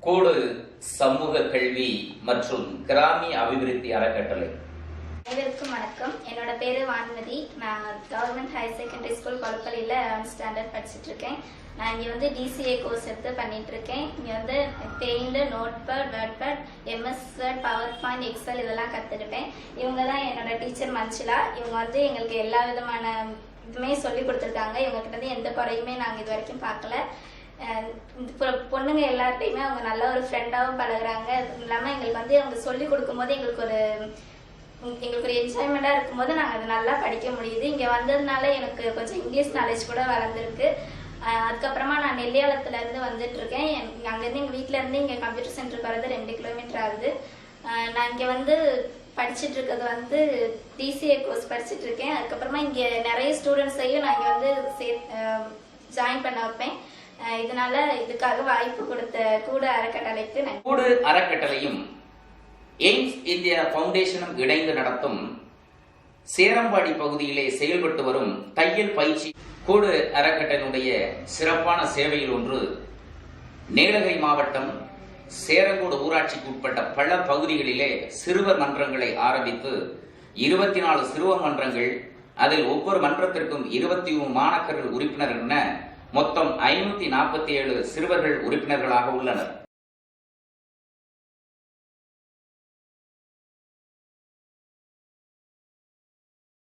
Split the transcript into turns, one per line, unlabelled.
கூடு சமூக கல்வி மற்றும் கிராமிய அபிவிருத்தி அறக்கட்டளை.
அனைவருக்கும் வணக்கம். என்னோட பேரு வான்மதி. நான் கவர்மெண்ட் ஹையர் செகண்டரி ஸ்கூல் கொலப்பள்ளியில் 11th ஸ்டாண்டர்ட் படிச்சுட்டு இருக்கேன். நான் இங்கே வந்து DCA கோர்ஸ் எடுத்து பண்ணிட்டு இருக்கேன். இங்கே வந்து paint, notepad, wordpad, MS word, PowerPoint, Excel இதெல்லாம் கற்றுக்கிட்டேன். இவங்க தான் என்னோட டீச்சர் மஞ்சுளா. இவங்க வந்து எங்களுக்கு எல்லா விதமான இதுவுமே சொல்லி கொடுத்துருக்காங்க. இவங்ககிட்ட வந்து எந்த குறையுமே நாங்கள் இது வரைக்கும் பார்க்கல. பொண்ணுங்க எல்லார்ட்டையுமே அவங்க நல்ல ஒரு ஃப்ரெண்டாகவும் பழகுறாங்க. அது இல்லாமல் எங்களுக்கு வந்து அவங்க சொல்லி கொடுக்கும்போது எங்களுக்கு ஒரு என்ஜாய்மெண்ட்டாக இருக்கும்போது நாங்கள் அதை நல்லா படிக்க முடியுது. இங்கே வந்ததுனால எனக்கு கொஞ்சம் இங்கிலீஷ் நாலேஜ் கூட வளர்ந்துருக்கு. அதுக்கப்புறமா நான் நெல்லியாளத்துலேருந்து வந்துட்டுருக்கேன். அங்கேருந்து எங்கள் வீட்டிலேருந்து இங்கே கம்ப்யூட்டர் சென்டருக்கு வரது 2 கிலோமீட்டர் ஆகுது. நான் இங்கே வந்து படிச்சுட்டு இருக்கிறது வந்து DCA கோர்ஸ் படிச்சுட்டு இருக்கேன். அதுக்கப்புறமா இங்கே நிறைய ஸ்டூடெண்ட்ஸையும் நான் இங்கே வந்து ஜாயின் பண்ண வைப்பேன். இதனால இதுக்காக வாய்ப்பு கொடுத்த கூடு அறக்கட்டளைக்கு
கூடு அறக்கட்டளையும் எய்ம்ஸ் இந்தியா பவுண்டேஷனும் இணைந்து நடத்தும் சேரம்பாடி பகுதியிலே செயல்பட்டு வரும் தையல் பயிற்சி கூடு அறக்கட்டளையுடைய சிறப்பான சேவையில் ஒன்று, நீலகிரி மாவட்டம் சேரங்கோடு ஊராட்சிக்கு உட்பட்ட பல பகுதிகளிலே சிறுவர் மன்றங்களை ஆரம்பித்து 24 சிறுவர் மன்றங்கள், அதில் ஒவ்வொரு மன்றத்திற்கும் 23 மாணாக்கர்கள் உறுப்பினர்கள் என மொத்தம் 547 சிறுவர்கள் உறுப்பினர்களாக உள்ளனர்.